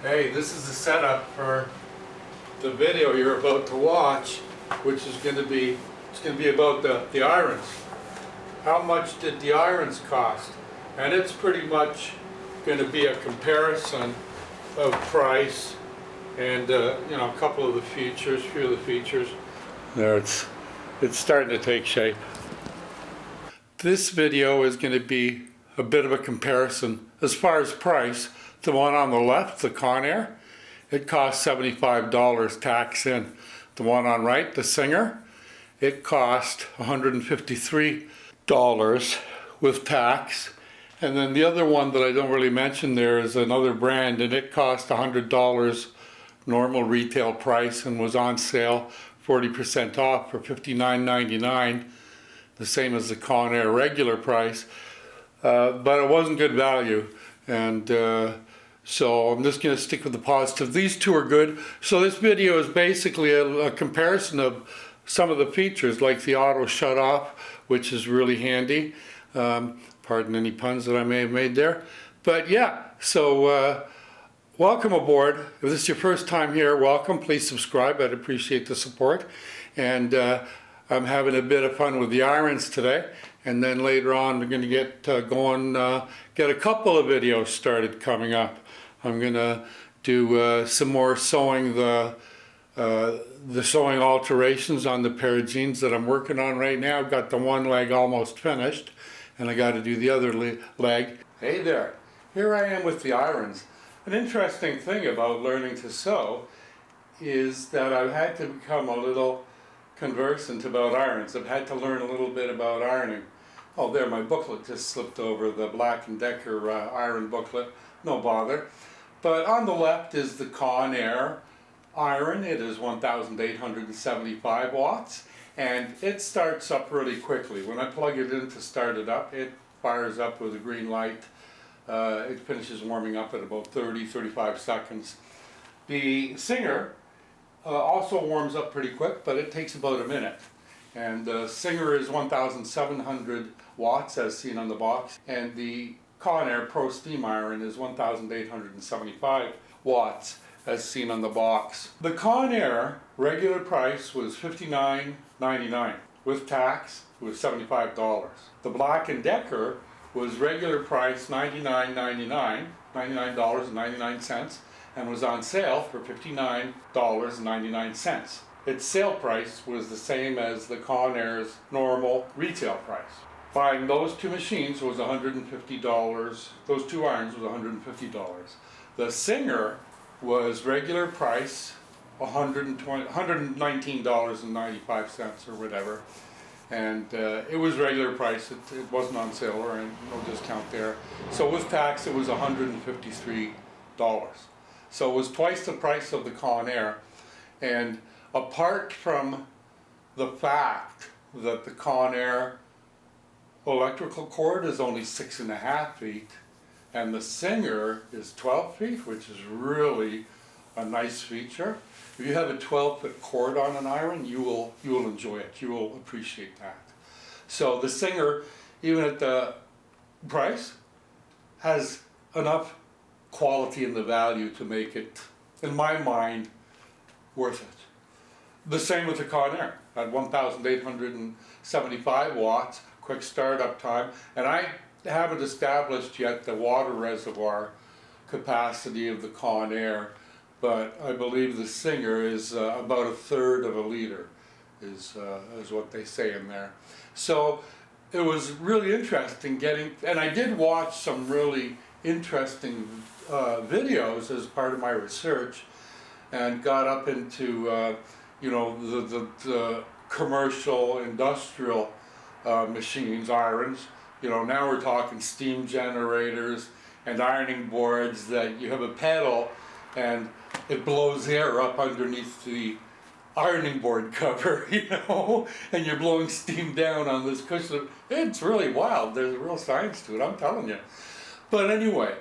Hey, this is the setup for the video you're about to watch, which is going to be about the irons. How much did the irons cost? And it's pretty much going to be a comparison of price and you know, a couple of the features, few of the features. There, it's starting to take shape. This video is going to be a bit of a comparison as far as price. The one on the left, the CONAIR, it costs $75 tax in. The one on right, the Singer, it cost $153 with tax. And then the other one that I don't really mention there is another brand, and it cost $100 normal retail price and was on sale 40% off for $59.99, the same as the CONAIR regular price, but it wasn't good value. And so I'm just going to stick with the positive. These two are good. So this video is basically a comparison of some of the features, like the auto shut off, which is really handy. Pardon any puns that I may have made there. But yeah, so welcome aboard. If this is your first time here, welcome. Please subscribe. I'd appreciate the support. And I'm having a bit of fun with the irons today. And then later on, we're going to get going, get a couple of videos started coming up. I'm going to do some more sewing, the sewing alterations on the pair of jeans that I'm working on right now. I've got the one leg almost finished, and I got to do the other leg. Hey there, here I am with the irons. An interesting thing about learning to sew is that I've had to become a little conversant about irons. I've had to learn a little bit about ironing. Oh, there, my booklet just slipped over, the Black & Decker iron booklet. No bother. But on the left is the CONAIR iron. It is 1,875 watts, and it starts up really quickly. When I plug it in to start it up, it fires up with a green light. It finishes warming up at about 30-35 seconds. The Singer also warms up pretty quick, but it takes about a minute. And the Singer is 1,700 watts as seen on the box, and the CONAIR Pro Steam Iron is 1,875 watts as seen on the box. The CONAIR regular price was $59.99. With tax, it was $75. The Black & Decker was regular price $99.99, $99.99, and was on sale for $59.99. Its sale price was the same as the CONAIR's normal retail price. Buying those two machines was $150. Those two irons was $150. The Singer was regular price $119.95 or whatever, and it was regular price. It wasn't on sale or no discount there. So with tax, it was $153. So it was twice the price of the CONAIR. And apart from the fact that the CONAIR electrical cord is only 6.5 feet, and the Singer is 12 feet, which is really a nice feature. If you have a 12-foot cord on an iron, you will enjoy it. You will appreciate that. So the Singer, even at the price, has enough quality in the value to make it, in my mind, worth it. The same with the CONAIR at 1,875 watts, quick startup time, and I haven't established yet the water reservoir capacity of the CONAIR, but I believe the Singer is about 1/3 of a liter, is what they say in there. So it was really interesting and I did watch some really interesting videos as part of my research, and got up into you know, the commercial, industrial machines, irons. You know, now we're talking steam generators and ironing boards that you have a pedal and it blows air up underneath the ironing board cover, you know, and you're blowing steam down on this cushion. It's really wild. There's a real science to it, I'm telling you. But anyway,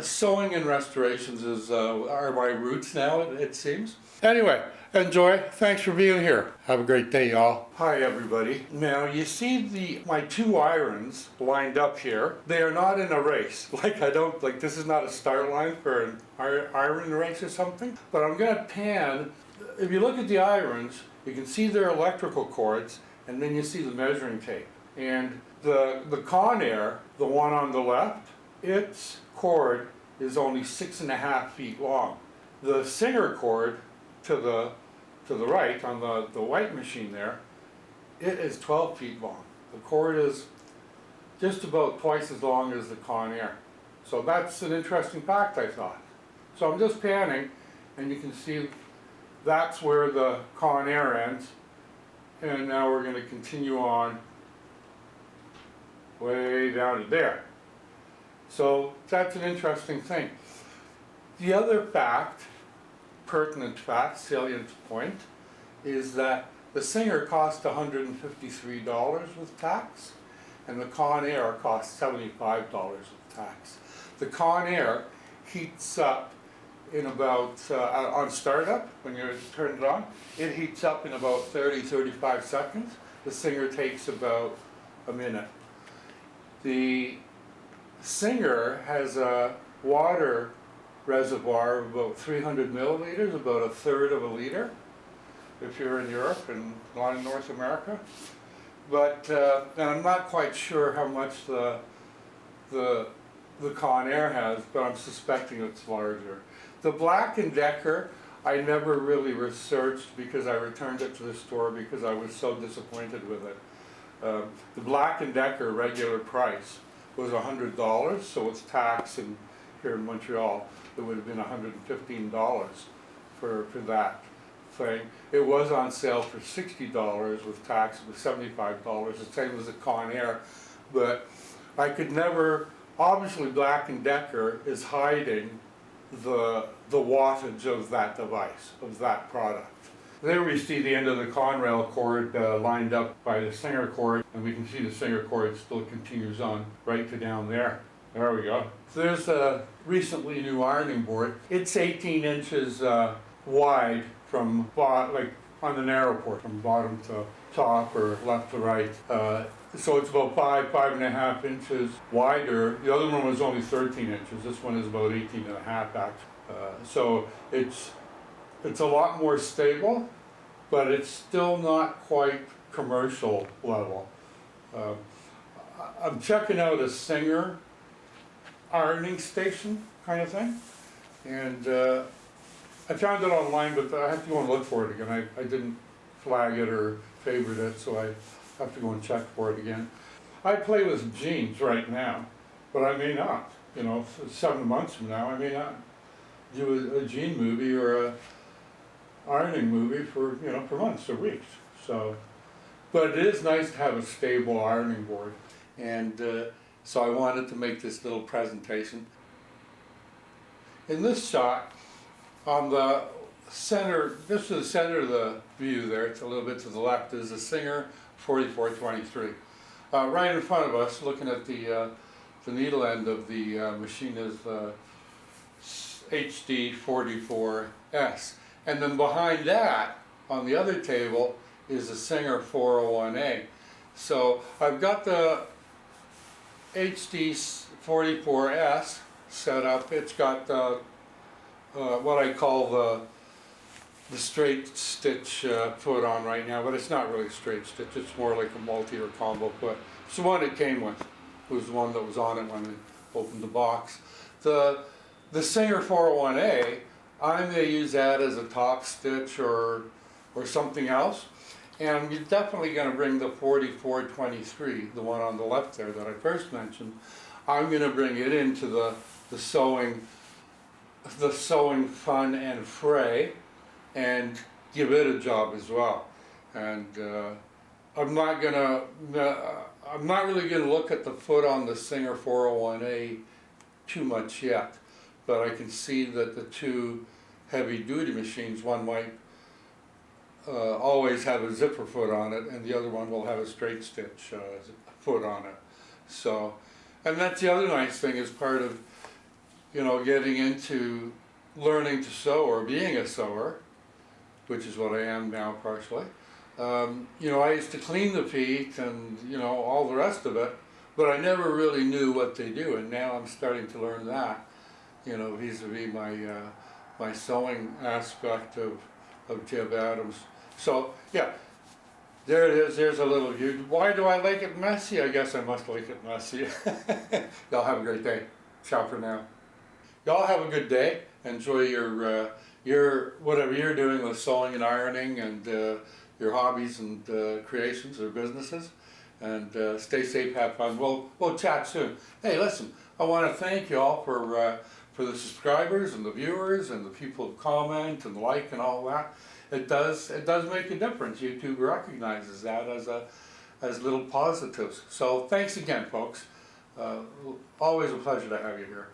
sewing and restorations are my roots now, it seems. Anyway, Enjoy. Thanks for being here. Have a great day, y'all. Hi, everybody. Now, you see my two irons lined up here. They are not in a race. This is not a start line for an iron race or something. But I'm going to pan. If you look at the irons, you can see their electrical cords, and then you see the measuring tape. And the CONAIR, the one on the left, its cord is only 6.5 feet long. The Singer cord to the right on the white machine there, it is 12 feet long. The cord is just about twice as long as the CONAIR. So that's an interesting fact, I thought. So I'm just panning, and you can see that's where the CONAIR ends. And now we're going to continue on way down to there. So that's an interesting thing. The other fact, pertinent fact, salient point, is that the Singer cost $153 with tax, and the CONAIR cost $75 with tax. The CONAIR heats up in about, on startup, when you turn it on, it heats up in about 30-35 seconds. The Singer takes about a minute. The Singer has a water reservoir of about 300 milliliters, about a third of a liter, if you're in Europe and not in North America. But and I'm not quite sure how much the CONAIR has, but I'm suspecting it's larger. The Black & Decker, I never really researched because I returned it to the store because I was so disappointed with it. The Black & Decker regular price was $100, so it's tax, and here in Montreal it would have been $115 for that thing. It was on sale for $60 with tax. It was $75, the same as the CONAIR, but I could never. Obviously, Black & Decker is hiding the wattage of that device, of that product. There we see the end of the Conrail cord lined up by the Singer cord, and we can see the Singer cord still continues on right to down there. There we go. So there's a recently new ironing board. It's 18 inches wide from, like on the narrow port, from bottom to top or left to right. So it's about 5.5 inches wider. The other one was only 13 inches. This one is about 18.5 actually. So it's a lot more stable, but it's still not quite commercial level. I'm checking out a Singer ironing station kind of thing, and I found it online, but I have to go and look for it again. I didn't flag it or favorite it, so I have to go and check for it again. I play with jeans right now, but I may not. 7 months from now, I may not do a jean movie or a ironing movie for months or weeks. So, but it is nice to have a stable ironing board, and so I wanted to make this little presentation. In this shot, on the center, just to the center of the view there, it's a little bit to the left, is the Singer 4423. Right in front of us, looking at the needle end of the machine, is the HD 44S. And then behind that, on the other table, is the Singer 401A. So I've got the HD 44S set up. It's got what I call the straight stitch foot on right now, but it's not really straight stitch. It's more like a multi or combo foot. It's the one it came with. It was the one that was on it when I opened the box. The Singer 401A, I may use that as a top stitch or something else. And you're definitely going to bring the 4423, the one on the left there that I first mentioned. I'm going to bring it into the sewing fun and fray, and give it a job as well. And I'm not really going to look at the foot on the Singer 401A too much yet, but I can see that the two heavy-duty machines, one might always have a zipper foot on it, and the other one will have a straight stitch foot on it. So, and that's the other nice thing as part of, getting into learning to sew or being a sewer, which is what I am now partially. You know, I used to clean the feet and, you know, all the rest of it, but I never really knew what they do, and now I'm starting to learn that, you know, vis-a-vis my sewing aspect of Jeb Adams. So, yeah, there it is, there's a little view. Why do I like it messy? I guess I must like it messy. Y'all have a great day. Ciao for now. Y'all have a good day. Enjoy your whatever you're doing with sewing and ironing and your hobbies and creations or businesses. And stay safe, have fun. We'll chat soon. Hey, listen, I want to thank y'all for the subscribers and the viewers and the people who comment and like and all that. It does make a difference. YouTube recognizes that as little positives. So thanks again, folks. Always a pleasure to have you here.